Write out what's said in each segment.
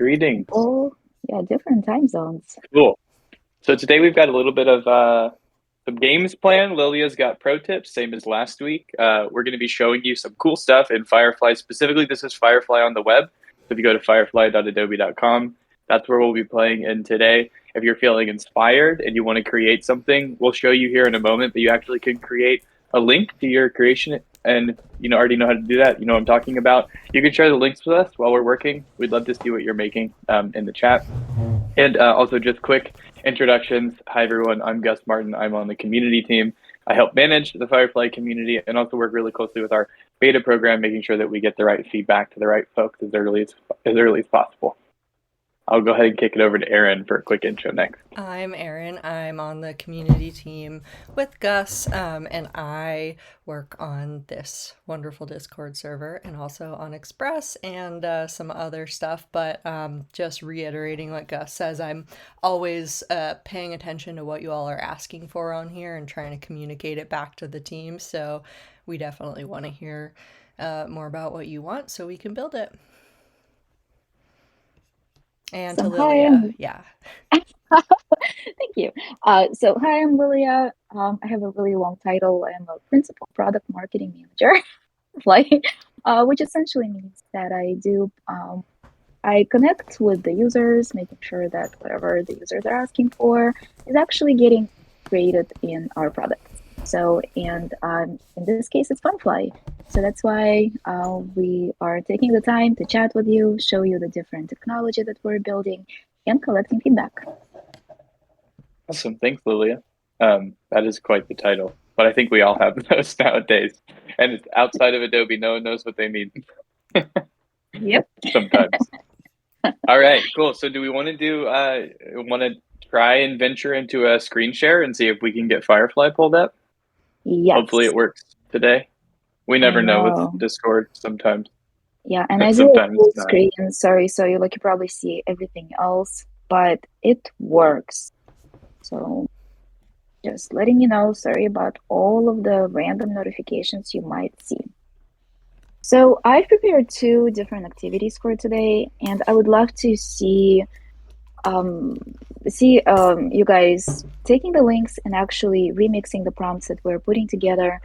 Greetings. Oh, yeah, different time zones. Cool. So today we've got a little bit of some games planned. Lilia's got pro tips, same as last week. We're going to be showing you some cool stuff in Firefly. Specifically, this is Firefly on the web. So if you go to firefly.adobe.com, that's where we'll be playing in today. If you're feeling inspired and you want to create something, we'll show you here in a moment that you actually can create a link to your creation and already know how to do that. You know what I'm talking about. You can share the links with us while we're working. We'd love to see what you're making in the chat. And also, just quick introductions. Hi, everyone. I'm Gus Martin. I'm on the community team. I help manage the Firefly community and also work really closely with our beta program, making sure that we get the right feedback to the right folks as early as possible. I'll go ahead and kick it over to Aaron for a quick intro next. I'm Erin. I'm on the community team with Gus, and I work on this wonderful Discord server and also on Express and some other stuff. But just reiterating what Gus says, I'm always paying attention to what you all are asking for on here and trying to communicate it back to the team. So we definitely want to hear more about what you want so we can build it. And to So hi, Lilia, yeah. thank you. So hi, I'm Lilia. I have a really long title. I'm a principal product marketing manager, like, which essentially means that I connect with the users, making sure that whatever the users are asking for is actually getting created in our product. So, and in this case, it's Funfly. So that's why we are taking the time to chat with you, show you the different technology that we're building, and collecting feedback. Awesome. Thanks, Lilia. That is quite the title, but I think we all have those nowadays. And it's outside of Adobe. No one knows what they mean Yep. sometimes. All right, cool. So do we want to try and venture into a screen share and see if we can get Firefly pulled up? Hopefully Yes, it works today. We I never know with know. Discord sometimes. Yeah, and I do a Sometimes full not. screen. Sorry, so you probably see everything else, but it works. So just letting you know, sorry about all of the random notifications you might see. So I've prepared two different activities for today, and I would love to um, see you guys taking the links and actually remixing the prompts that we're putting together,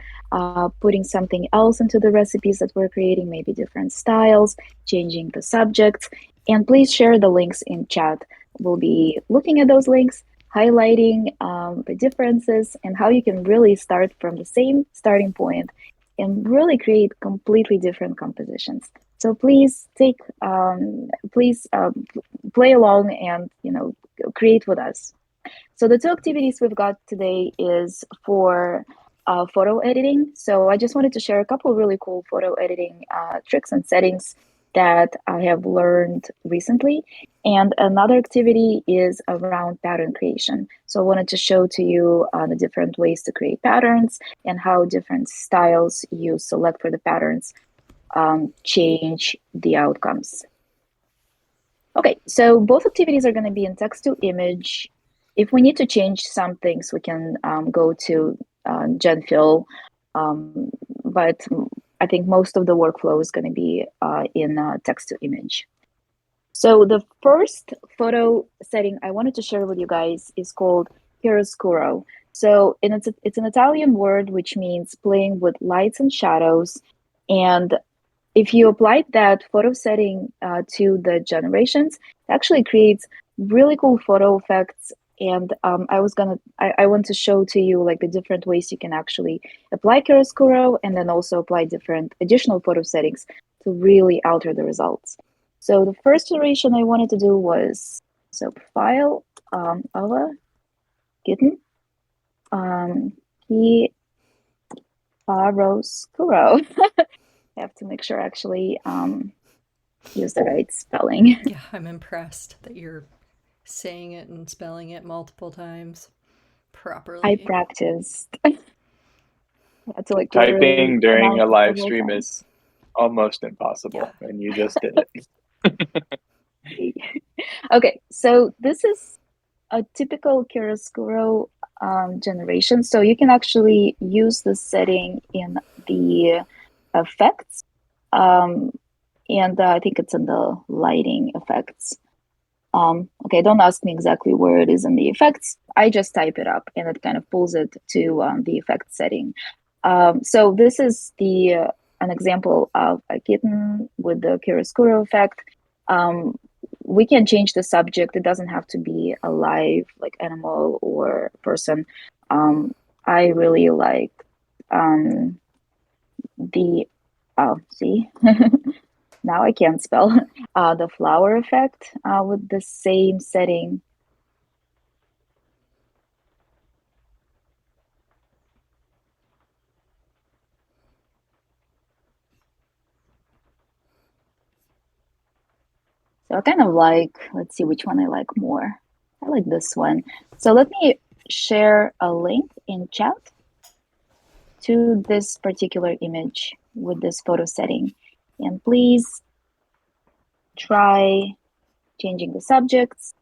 putting something else into the recipes that we're creating, maybe different styles, changing the subjects, and please share the links in chat. We'll be looking at those links, highlighting the differences and how you can really start from the same starting point and really create completely different compositions. So please play along and create with us. So the two activities we've got today is for photo editing. So I just wanted to share a couple of really cool photo editing tricks and settings that I have learned recently. And another activity is around pattern creation. So I wanted to show to you the different ways to create patterns and how different styles you select for the patterns change the outcomes. Okay, so both activities are going to be in text to image. If we need to change some things, we can go to GenFill, but I think most of the workflow is going to be in text to image. So the first photo setting I wanted to share with you guys is called Chiaroscuro. So it's an Italian word which means playing with lights and shadows. And if you applied that photo setting to the generations, it actually creates really cool photo effects. And I want to show to you like the different ways you can actually apply Chiaroscuro and then also apply different additional photo settings to really alter the results. So the first iteration I wanted to do was file of a kitten. Chiaroscuro. I have to make sure I actually use the right spelling. Yeah, I'm impressed that you're saying it and spelling it multiple times I properly. practiced. I had to like literally Typing during pronounce a it live several stream times. is almost Yeah. impossible, and you just did it. Okay, so this is a typical chiaroscuro generation. So you can actually use this setting in the effects. Um, and I think it's in the lighting effects. Okay, don't ask me exactly where it is in the effects. I just type it up and it kind of pulls it to the effect setting. So this is an example of a kitten with the chiaroscuro effect. Um, we can change the subject. It doesn't have to be a live, like animal or person. I really like the, oh, see, now I can't spell, the flower effect with the same setting. So I kind of like, let's see which one I like more. I like this one. So let me share a link in chat to this particular image with this photo setting. And please try changing the subjects,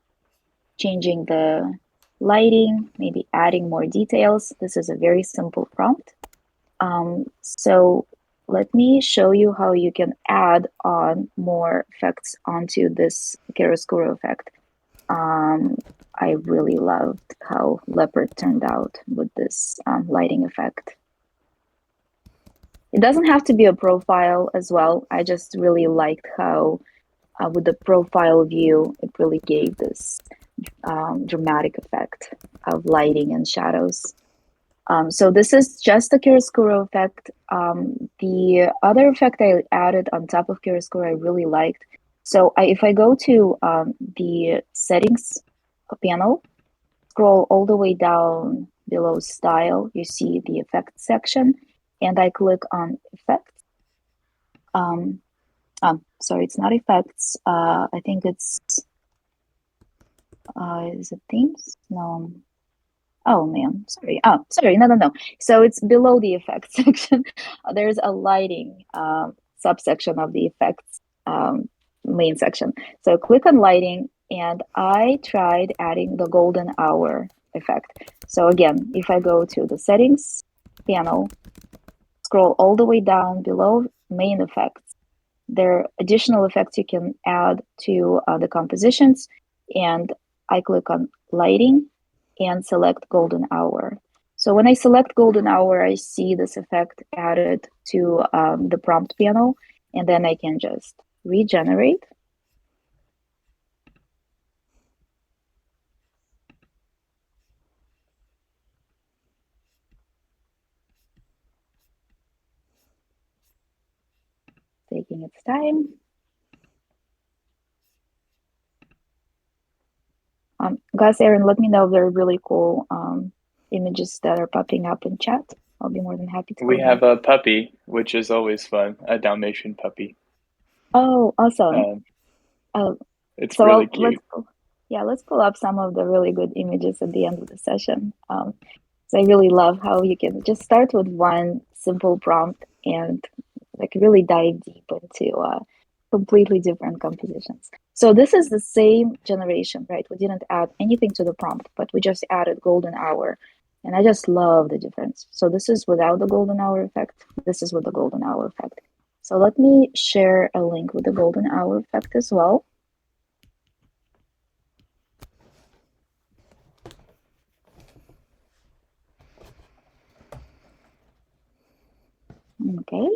changing the lighting, maybe adding more details. This is a very simple prompt. So let me show you how you can add on more effects onto this chiaroscuro effect. I really loved how leopard turned out with this lighting effect. It doesn't have to be a profile as well. I just really liked how with the profile view, it really gave this dramatic effect of lighting and shadows. So this is just the chiaroscuro effect. The other effect I added on top of chiaroscuro I really liked. So if I go to the settings panel, scroll all the way down below style, you see the effects section, and I click on effects. Sorry, it's not effects. I think it's, is it themes? No. Oh man, sorry. Oh, sorry. No. So it's below the effects section. There's a lighting subsection of the effects main section. So click on lighting, and I tried adding the golden hour effect. So again, if I go to the settings panel, scroll all the way down below main effects, there are additional effects you can add to the compositions, and I click on lighting and select golden hour. So when I select golden hour, I see this effect added to the prompt panel, and then I can just regenerate. Taking its time. Gus, Aaron, let me know if there are really cool images that are popping up in chat. I'll be more than happy to We go have there. a puppy, which is always fun, a Dalmatian puppy. Oh, awesome. It's So really cute. let's pull up some of the really good images at the end of the session. So I really love how you can just start with one simple prompt and like really dive deep into completely different compositions. So this is the same generation, right? We didn't add anything to the prompt, but we just added golden hour. And I just love the difference. So this is without the golden hour effect. This is with the golden hour effect. So let me share a link with the golden hour effect as well. Okay.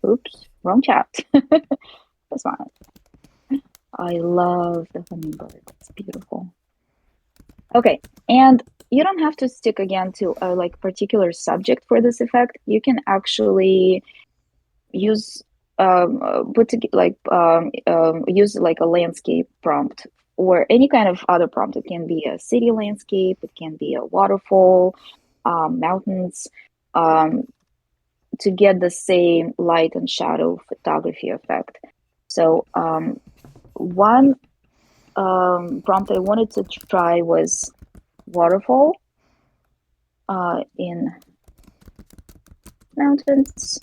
Oops, wrong chat. That's fine. I love the hummingbird. It's beautiful. Okay, and you don't have to stick again to a like particular subject for this effect. You can actually use use like a landscape prompt or any kind of other prompt. It can be a city landscape. It can be a waterfall, mountains. To get the same light and shadow photography effect. So one prompt I wanted to try was waterfall in mountains.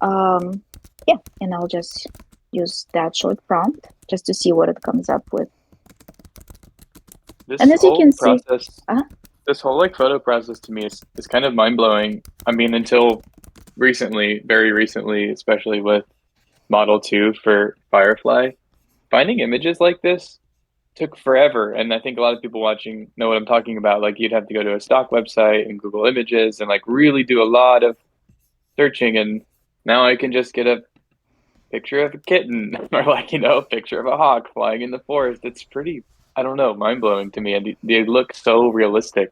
Yeah, and I'll just use that short prompt just to see what it comes up with. This And as you whole can see, process, this whole like photo process to me is kind of mind blowing. I mean, until recently, very recently, especially with Model 2 for Firefly, finding images like this took forever. And I think a lot of people watching know what I'm talking about. Like you'd have to go to a stock website and Google Images and like really do a lot of searching. And now I can just get a picture of a kitten or like, a picture of a hawk flying in the forest. It's pretty, I don't know, mind blowing to me. And they look so realistic.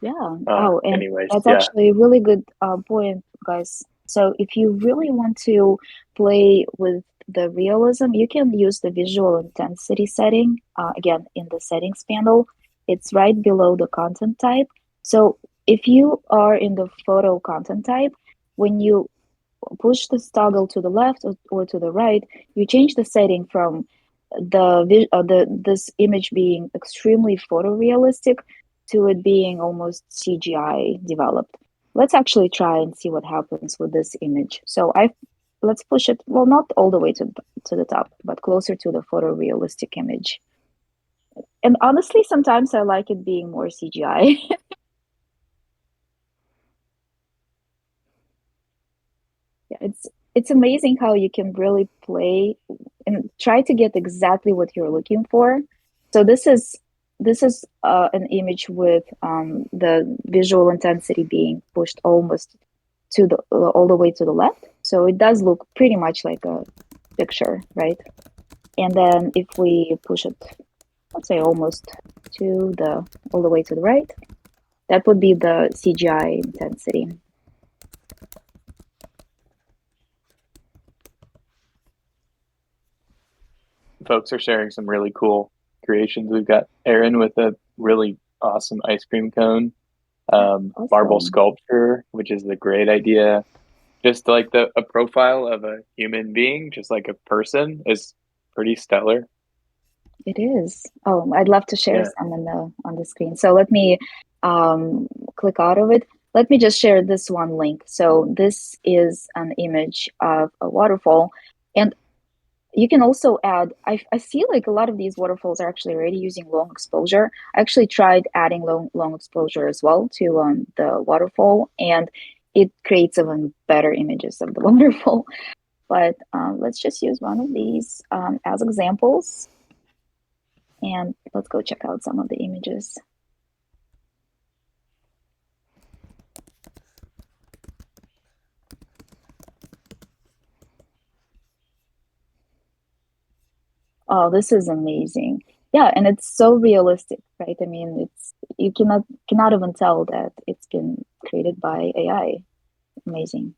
Yeah. Oh, and Anyways, that's yeah. actually a really good point, guys. So if you really want to play with the realism, you can use the visual intensity setting. Again, in the settings panel, it's right below the content type. So if you are in the photo content type, when you push this toggle to the left or to the right, you change the setting from the this image being extremely photorealistic to it being almost CGI developed. Let's actually try and see what happens with this image. So let's push it, well, not all the way to the top, but closer to the photorealistic image. And honestly, sometimes I like it being more CGI. Yeah, it's amazing how you can really play and try to get exactly what you're looking for. So this is an image with the visual intensity being pushed almost to the all the way to the left. So it does look pretty much like a picture, right? And then if we push it, let's say almost to the all the way to the right, that would be the CGI intensity. Folks are sharing some really cool creations. We've got Aaron with a really awesome ice cream cone, marble Awesome. sculpture, which is a great idea. Just like a profile of a human being, just like a person, is pretty stellar. It is. Oh, I'd love to share Yeah. some on the screen. So let me click out of it. Let me just share this one link. So this is an image of a waterfall, and you can also add. I feel like a lot of these waterfalls are actually already using long exposure. I actually tried adding long exposure as well to the waterfall, and it creates even better images of the waterfall. But let's just use one of these as examples. And let's go check out some of the images. Oh, this is amazing. Yeah, and it's so realistic, right? I mean, it's you cannot even tell that it's been created by AI. Amazing.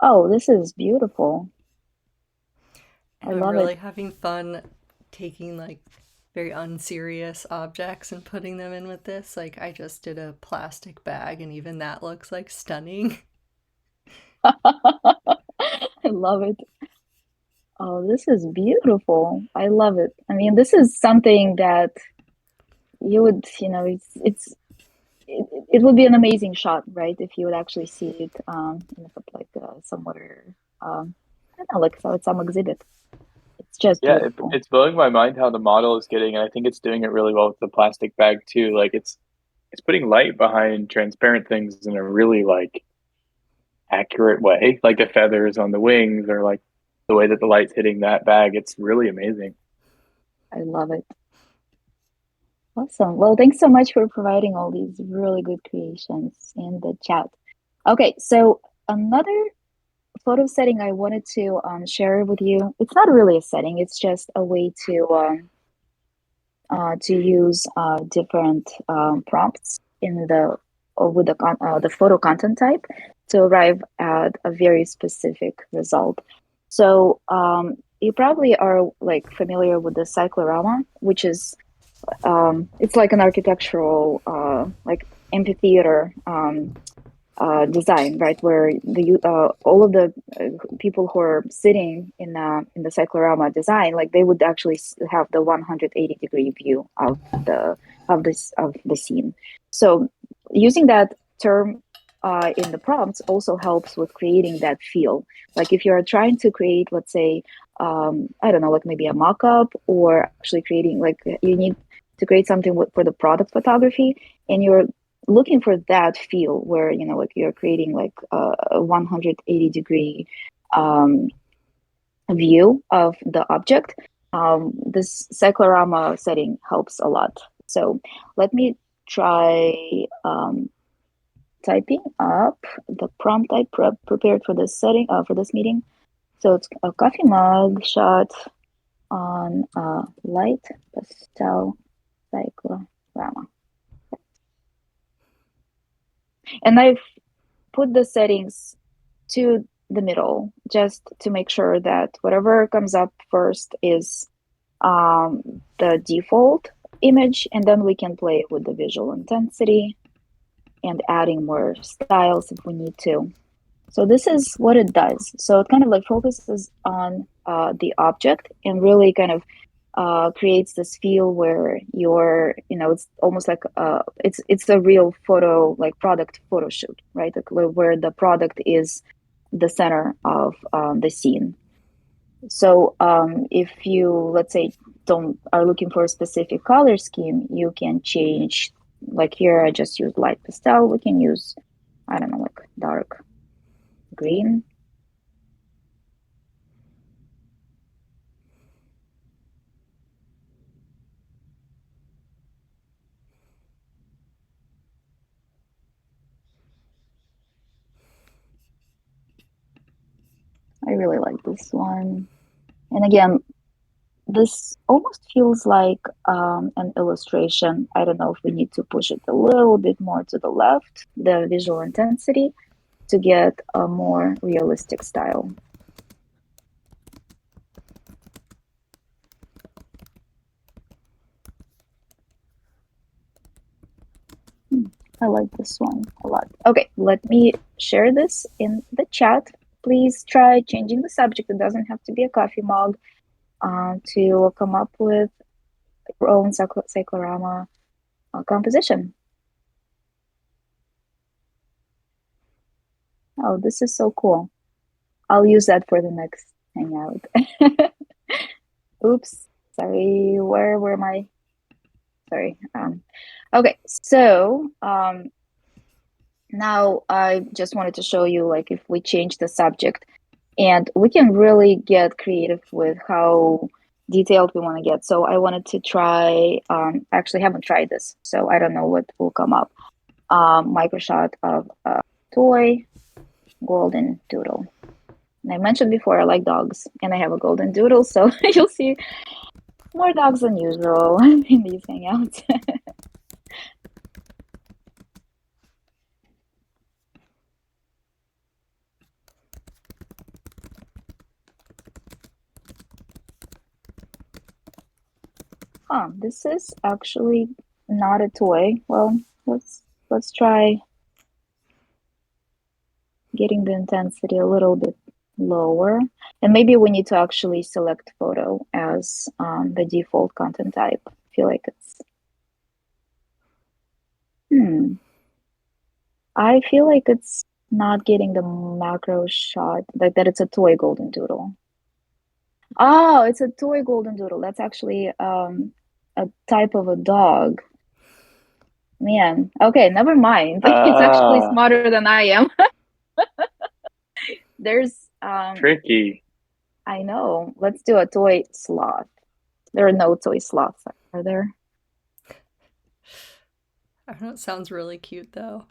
Oh, this is beautiful. I And I'm love it. really having fun taking like very unserious objects and putting them in with this. Like I just did a plastic bag and even that looks like stunning. I love it. Oh, this is beautiful. I love it. I mean, this is something that you would, it would be an amazing shot, right? If you would actually see it like somewhere, I don't know, like so at some exhibit. It's just Yeah, beautiful. it's blowing my mind how the model is getting, and I think it's doing it really well with the plastic bag too. Like it's putting light behind transparent things in a really like accurate way, like the feathers on the wings or like the way that the light's hitting that bag. It's really amazing. I love it. Awesome. Well, thanks so much for providing all these really good creations in the chat. Okay, so another photo setting I wanted to share with you. It's not really a setting. It's just a way to use different prompts in the or with the photo content type to arrive at a very specific result. So you probably are like familiar with the cyclorama, which is it's like an architectural like amphitheater design, right? Where the all of the people who are sitting in the cyclorama design, like they would actually have the 180-degree view of the scene. So using that term in the prompts also helps with creating that feel. Like if you're trying to create, let's say, I don't know, like maybe a mock-up or actually creating like you need to create something for the product photography and you're looking for that feel where like you're creating like a 180-degree view of the object, this cyclorama setting helps a lot. So let me try typing up the prompt I prepared for this setting, for this meeting. So it's a coffee mug shot on a light pastel cyclorama. And I've put the settings to the middle just to make sure that whatever comes up first is the default image, and then we can play with the visual intensity and adding more styles if we need to. So this is what it does. So it kind of like focuses on the object and really kind of creates this feel where you're, it's almost like it's a real photo, like product photo shoot, right? Like where the product is the center of the scene. So if you, let's say, are looking for a specific color scheme, you can change. Like here, I just use light pastel. We can use, I don't know, like dark green. I really like this one. And again, this almost feels like an illustration. I don't know if we need to push it a little bit more to the left, the visual intensity, to get a more realistic style. I like this one a lot. Okay, let me share this in the chat. Please try changing the subject. It doesn't have to be a coffee mug to come up with your own cyclorama composition. Oh, this is so cool. I'll use that for the next Hangout. Oops, sorry, where were my, sorry. Okay, so now I just wanted to show you, like, if we change the subject, and we can really get creative with how detailed we want to get. So I wanted to try, actually haven't tried this, so I don't know what will come up. Microshot of a toy golden doodle. And I mentioned before I like dogs, and I have a golden doodle, so you'll see more dogs than usual in these hangouts. This is actually not a toy. Well, let's try getting the intensity a little bit lower. And maybe we need to actually select photo as the default content type. I feel like it's I feel like it's not getting the macro shot, like that it's a toy golden doodle. Oh, it's a toy golden doodle. That's actually a type of a dog. Man, okay, never mind. It's actually smarter than I am. There's tricky. I know. Let's do a toy sloth. There are no toy sloths, are there? I don't know, it sounds really cute though.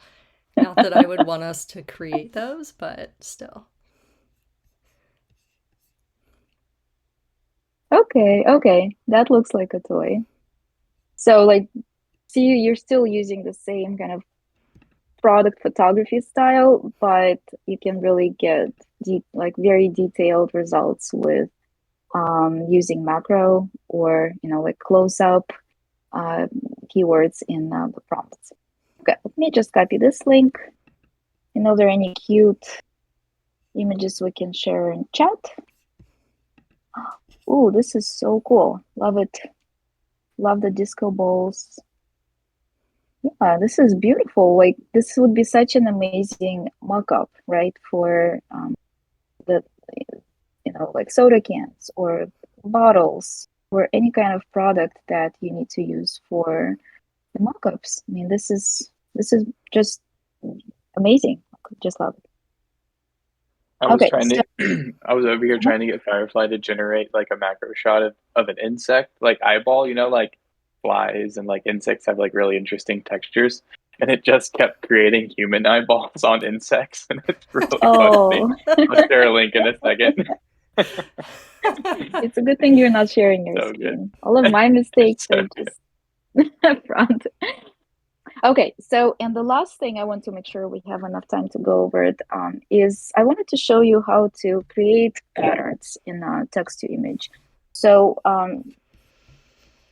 Not that I would want us to create those, but still. Okay. That looks like a toy. So like, see, you're still using the same kind of product photography style, but you can really get like very detailed results with using macro or like close up keywords in the prompts. Okay, let me just copy this link. Are there any cute images we can share in chat? Oh, this is so cool. Love it. Love the disco balls. Yeah, this is beautiful. Like, this would be such an amazing mock-up, right? For the, like soda cans or bottles or any kind of product that you need to use for the mock-ups. I mean, this is just amazing. Just love it. I was Okay, trying so to I was over here trying to get Firefly to generate like a macro shot of an insect, like eyeball, like flies and like insects have like really interesting textures. And it just kept creating human eyeballs on insects, and it's really funny. oh, I'll share a link in a second. it's a good thing you're not sharing your So good. screen. All of my mistakes So are good. just front. Okay, so and the last thing I want to make sure we have enough time to go over it is I wanted to show you how to create patterns in text to image. So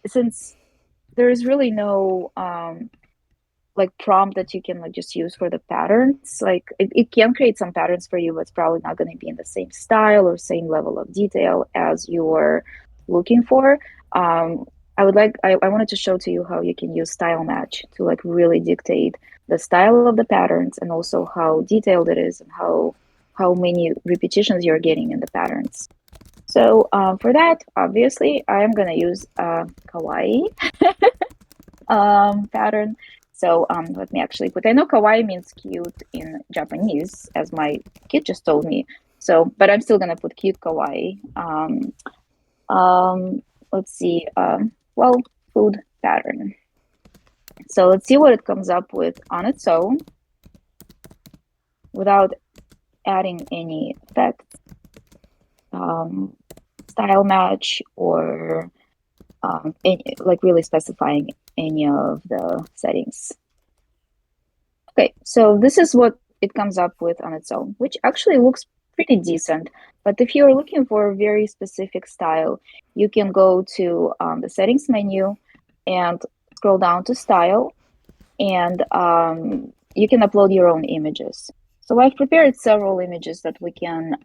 since there is really no like prompt that you can like just use for the patterns, like it can create some patterns for you, but it's probably not going to be in the same style or same level of detail as you're looking for. I wanted to show to you how you can use style match to like really dictate the style of the patterns and also how detailed it is and how many repetitions you're getting in the patterns. So for that, obviously, I am going to use kawaii pattern. So let me actually put, I know kawaii means cute in Japanese, as my kid just told me. So, but I'm still gonna put cute kawaii. Let's see, well, food pattern. So let's see what it comes up with on its own without adding any effects, style match, or like really specifying any of the settings. Okay, so this is what it comes up with on its own, which actually looks pretty decent. But if you're looking for a very specific style, you can go to the settings menu and scroll down to style, and you can upload your own images. So I've prepared several images that we can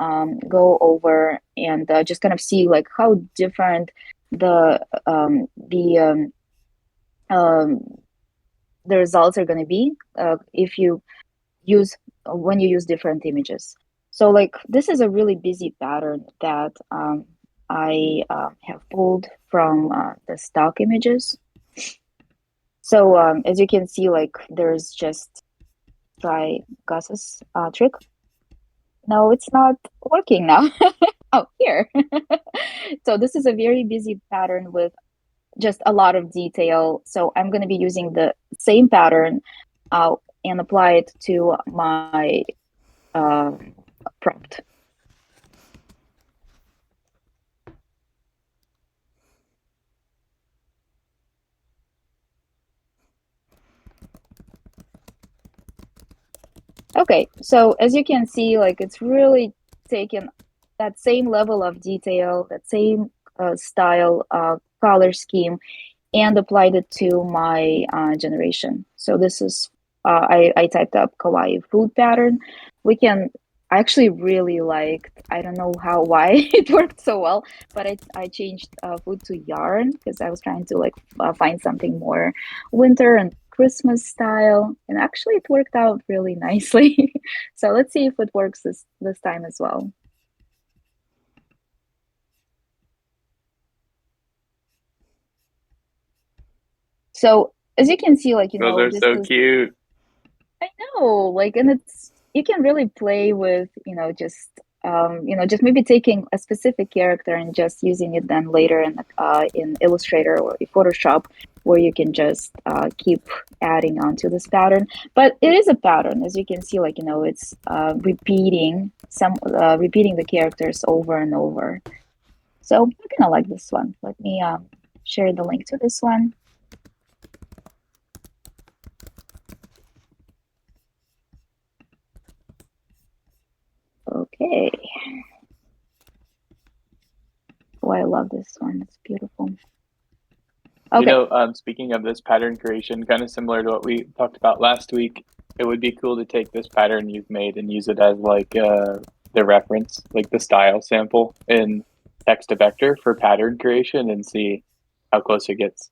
go over and just kind of see like how different the results are going to be if you use when you use different images. So like this is a really busy pattern that I have pulled from the stock images. So as you can see, like there's just try Gus's trick. No, it's not working now. Oh, here. So this is a very busy pattern with just a lot of detail. So I'm going to be using the same pattern and apply it to my prompt. Okay, so as you can see, like it's really taken that same level of detail, that same style, color scheme, and applied it to my generation. So this is, I typed up kawaii food pattern. We can, I actually really liked, I don't know why it worked so well, but I changed food to yarn because I was trying to like find something more winter and Christmas style. And actually it worked out really nicely. So let's see if it works this time as well. So as you can see, like, Those are this so is, cute. I know, like, and it's you can really play with, just maybe taking a specific character and just using it then later in Illustrator or Photoshop, where you can just keep adding on to this pattern. But it is a pattern, as you can see, like, it's repeating the characters over and over. So you're gonna like this one. Let me share the link to this one. Okay. Oh, I love this one. It's beautiful. Okay. Speaking of this pattern creation, kind of similar to what we talked about last week, it would be cool to take this pattern you've made and use it as like the reference, like the style sample in text to vector for pattern creation and see how close it gets.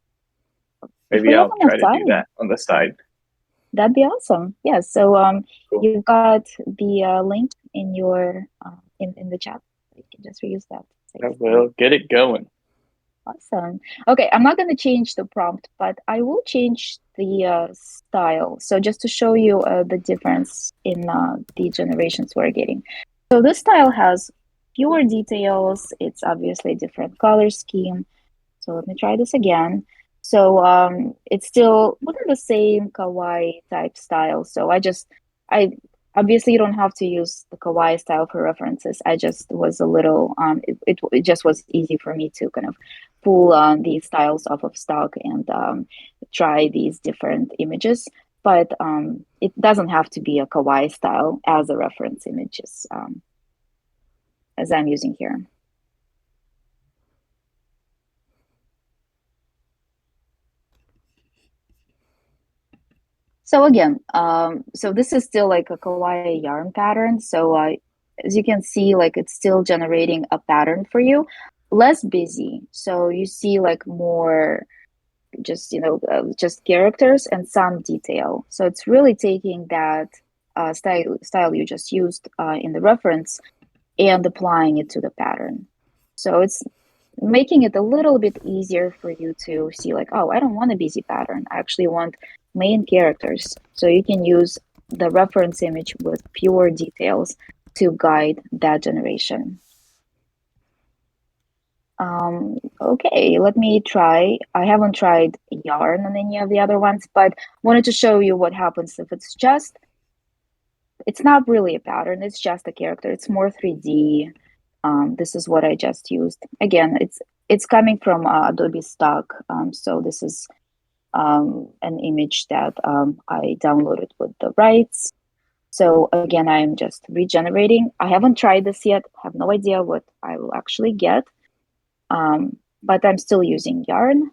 If Maybe we have I'll enough try to do time, that on the side. that'd be awesome. Yeah. So Cool. you've got the link in your in the chat. You can just reuse that. I will get it going. Awesome. Okay, I'm not going to change the prompt, but I will change the style. So just to show you the difference in the generations we're getting. So this style has fewer details. It's obviously a different color scheme. So let me try this again. So it's still within the same kawaii type style. So I obviously you don't have to use the kawaii style for references. I just was a little it just was easy for me to kind of pull these styles off of stock and try these different images. But it doesn't have to be a kawaii style as a reference images as I'm using here. So again, so this is still like a kawaii yarn pattern. So as you can see, like it's still generating a pattern for you, less busy. So you see like more just, just characters and some detail. So it's really taking that style you just used in the reference and applying it to the pattern. So it's making it a little bit easier for you to see like, oh, I don't want a busy pattern. I actually want main characters. So you can use the reference image with pure details to guide that generation. Okay, let me try. I haven't tried yarn on any of the other ones, but wanted to show you what happens if it's not really a pattern, it's just a character. It's more 3D. This is what I just used. Again, it's coming from Adobe stock. So this is an image that I downloaded with the rights. So again, I'm just regenerating. I haven't tried this yet. Have no idea what I will actually get. But I'm still using yarn.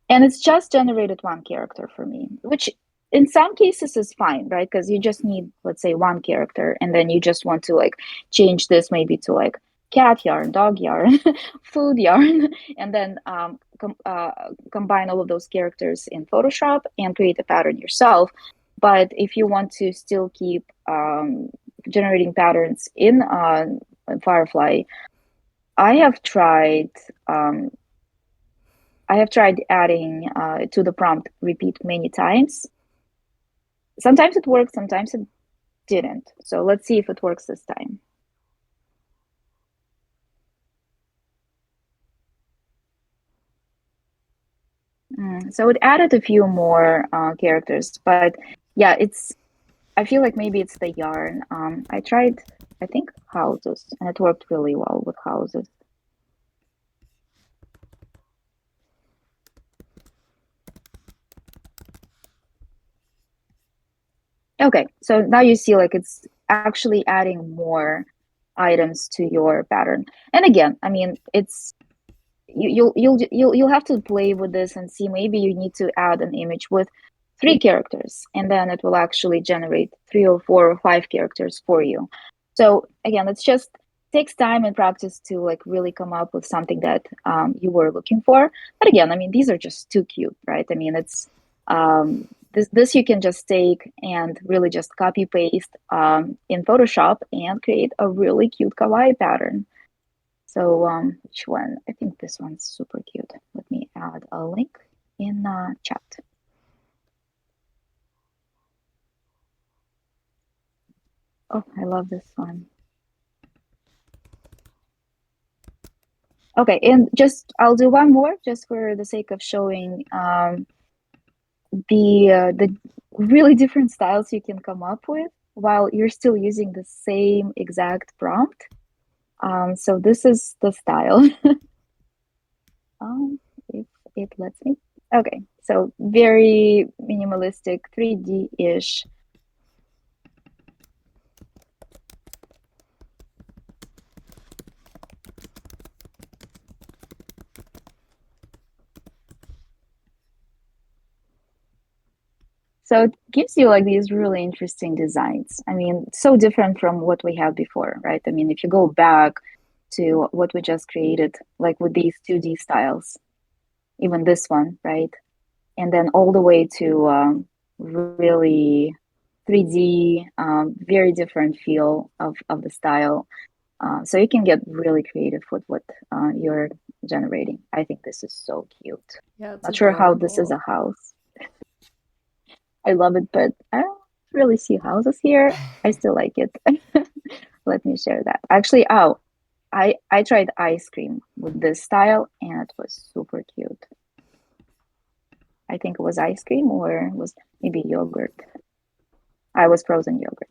And it's just generated one character for me, which in some cases is fine, right? Because you just need, let's say, one character, and then you just want to like change this maybe to like cat yarn, dog yarn, food yarn, and then combine all of those characters in Photoshop and create a pattern yourself. But if you want to still keep generating patterns in Firefly, I have tried um, I have tried adding to the prompt repeat many times. Sometimes it worked, sometimes it didn't. So let's see if it works this time. So it added a few more characters, but yeah, I feel like maybe it's the yarn. I tried, I think, houses, and it worked really well with houses. Okay, so now you see like it's actually adding more items to your pattern. And again, I mean, you'll have to play with this and see maybe you need to add an image with 3 characters, and then it will actually generate 3 or 4 or 5 characters for you. So again, it's just takes time and practice to like really come up with something that you were looking for. But again, I mean, these are just too cute, right? I mean, it's this you can just take and really just copy paste in Photoshop and create a really cute kawaii pattern. So which one? I think this one's super cute. Let me add a link in chat. Oh, I love this one. Okay, and just I'll do one more just for the sake of showing the really different styles you can come up with while you're still using the same exact prompt. So this is the style. If it lets me. Okay, so very minimalistic, 3D-ish. So it gives you like these really interesting designs. I mean, so different from what we had before, right? I mean, if you go back to what we just created, like with these 2D styles, even this one, right? And then all the way to really 3D, very different feel of the style. So you can get really creative with what you're generating. I think this is so cute. Yeah, it's Not sure how this is adorable. a house. I love it, but really see houses here. I still like it. Let me share that. Actually, oh, I tried ice cream with this style and it was super cute. I think it was ice cream or it was maybe yogurt. I was frozen yogurt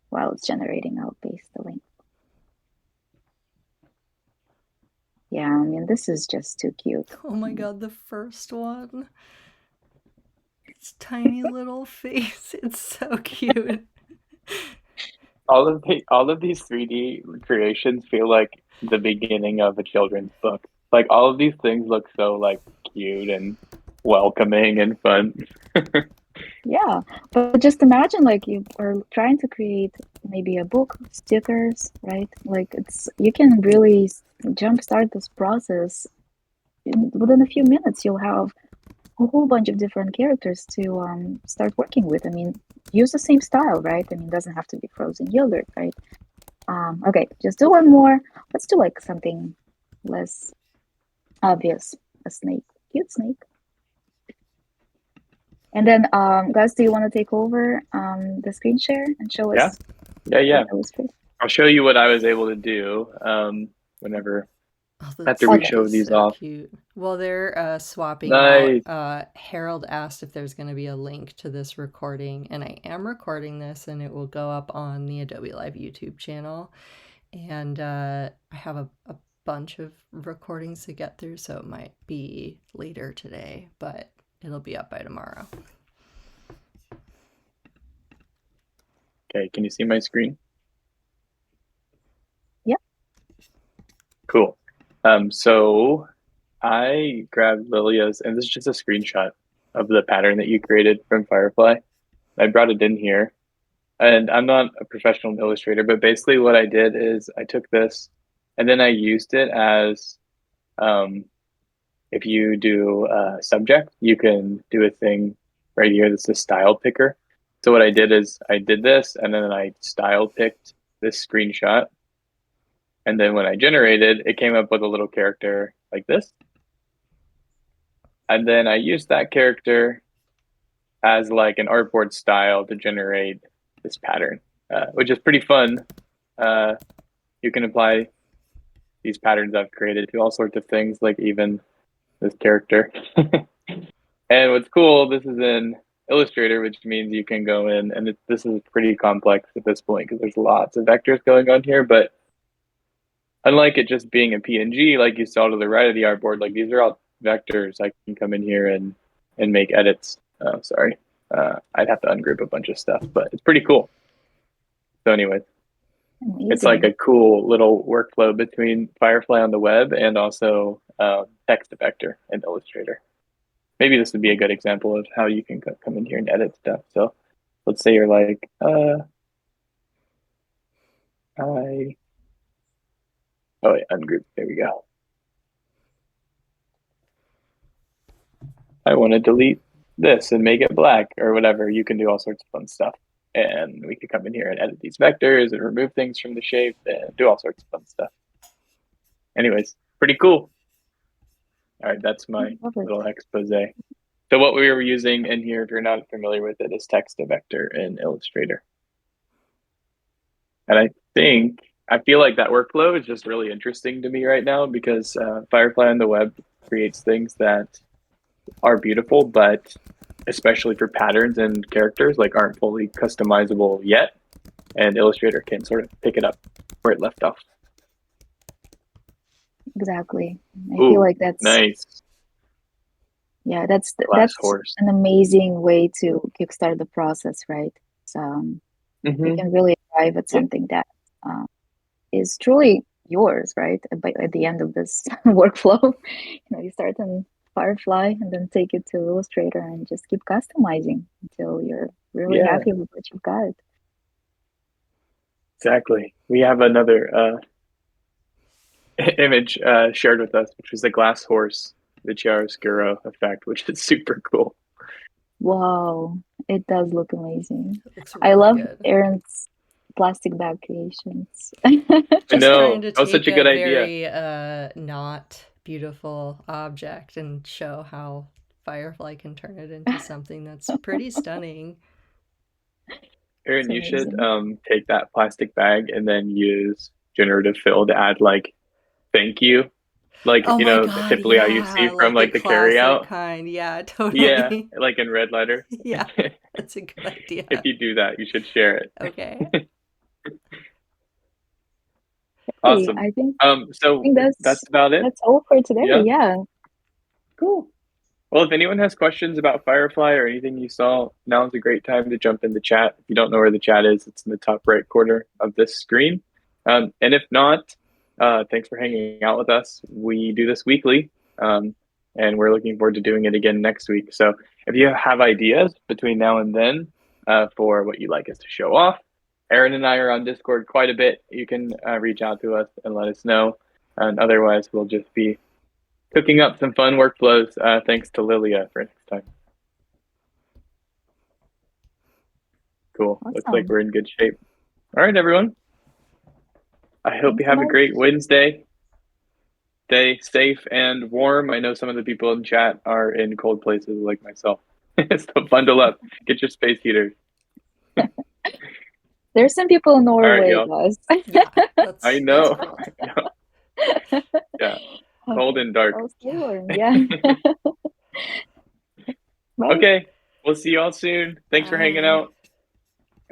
while it's generating. I'll paste the link. Yeah, I mean, this is just too cute. Oh my god, the first one. Its tiny little face. It's so cute. All of these 3D creations feel like the beginning of a children's book. Like all of these things look so like cute and welcoming and fun. Yeah, but just imagine like you are trying to create maybe a book, stickers, right? Like it's you can really jumpstart this process within a few minutes. You'll have a whole bunch of different characters to start working with. I mean, use the same style, right? I mean, it doesn't have to be frozen yogurt, right? Okay, just do one more. Let's do like something less obvious. A snake, cute snake. And then, guys, do you want to take over the screen share and show Yeah, us yeah. what that was for? I'll show you what I was able to do whenever Oh, the after we snake show is these so off. cute. Well, they're swapping out. Nice. Harold asked if there's going to be a link to this recording, and I am recording this, and it will go up on the Adobe Live YouTube channel. And I have a bunch of recordings to get through, so it might be later today, but it'll be up by tomorrow. Okay, can you see my screen? Yep. Cool. So I grabbed Lilia's, and this is just a screenshot of the pattern that you created from Firefly. I brought it in here, and I'm not a professional illustrator, but basically what I did is I took this, and then I used it as, if you do a subject, you can do a thing right here that's a style picker. So what I did is I did this, and then I style picked this screenshot, and then when I generated, it came up with a little character like this. And then I used that character as like an artboard style to generate this pattern, which is pretty fun. You can apply these patterns I've created to all sorts of things, like even this character. And what's cool, this is in Illustrator, which means you can go in, and this is pretty complex at this point because there's lots of vectors going on here. But unlike it just being a PNG, like you saw to the right of the artboard, like these are all vectors. I can come in here and make edits. Oh, sorry. I'd have to ungroup a bunch of stuff, but it's pretty cool. So anyways, it's like a cool little workflow between Firefly on the web and also text vector and Illustrator. Maybe this would be a good example of how you can come in here and edit stuff. So let's say you're like, ungroup. There we go. I want to delete this and make it black or whatever. You can do all sorts of fun stuff. And we could come in here and edit these vectors and remove things from the shape and do all sorts of fun stuff. Anyways, pretty cool. All right, that's my little expose. So what we were using in here, if you're not familiar with it, is text to vector in Illustrator. And I feel like that workflow is just really interesting to me right now because Firefly on the web creates things that are beautiful, but especially for patterns and characters, like aren't fully customizable yet. And Illustrator can sort of pick it up where it left off. Exactly. I feel like that's nice. Yeah, that's horse. an amazing way to kickstart the process, right? So you can really arrive at something that is truly yours, right? At the end of this workflow, you start in Firefly and then take it to Illustrator and just keep customizing until you're really happy with what you've got. Exactly. We have another image shared with us, which was the glass horse, the Chiaroscuro effect, which is super cool. Wow, it does look amazing. It looks I really love good. Aaron's plastic bag creations. Just know. trying to That was take such a good idea. very not beautiful object and show how Firefly can turn it into something that's pretty stunning. Aaron, It's you should amazing. take that plastic bag and then use generative fill to add like thank you, like Oh you my know, god, typically how you see yeah, from like the like the carry classic out. kind. Yeah, Yeah, totally. like in red letters. Yeah, that's a good If idea. you do that, you should share Okay. it. Hey, Awesome. I So think that's about it. that's all for today. Yeah. Yeah. Cool. Well, if anyone has questions about Firefly or anything you saw, now is a great time to jump in the chat. If you don't know where the chat is, it's in the top right corner of this screen. And if not, thanks for hanging out with us. We do this weekly, and we're looking forward to doing it again next week. So if you have ideas between now and then for what you'd like us to show off, Aaron and I are on Discord quite a bit. You can reach out to us and let us know. And otherwise, we'll just be cooking up some fun workflows thanks to Lilia for next time. Cool. Looks like Awesome. we're in good shape. All right, everyone. I hope Thanks you so have a much. great Wednesday. Stay safe and warm. I know some of the people in chat are in cold places like myself. So bundle up. Get your space heaters. There's some people in All right, Norway, y'all. guys. Yeah, I that's know. cold. I know. Yeah. Cold Okay. and dark. I'll stay Yeah. warm. Yeah. Bye. Okay. We'll see y'all soon. Thanks for hanging Bye. out.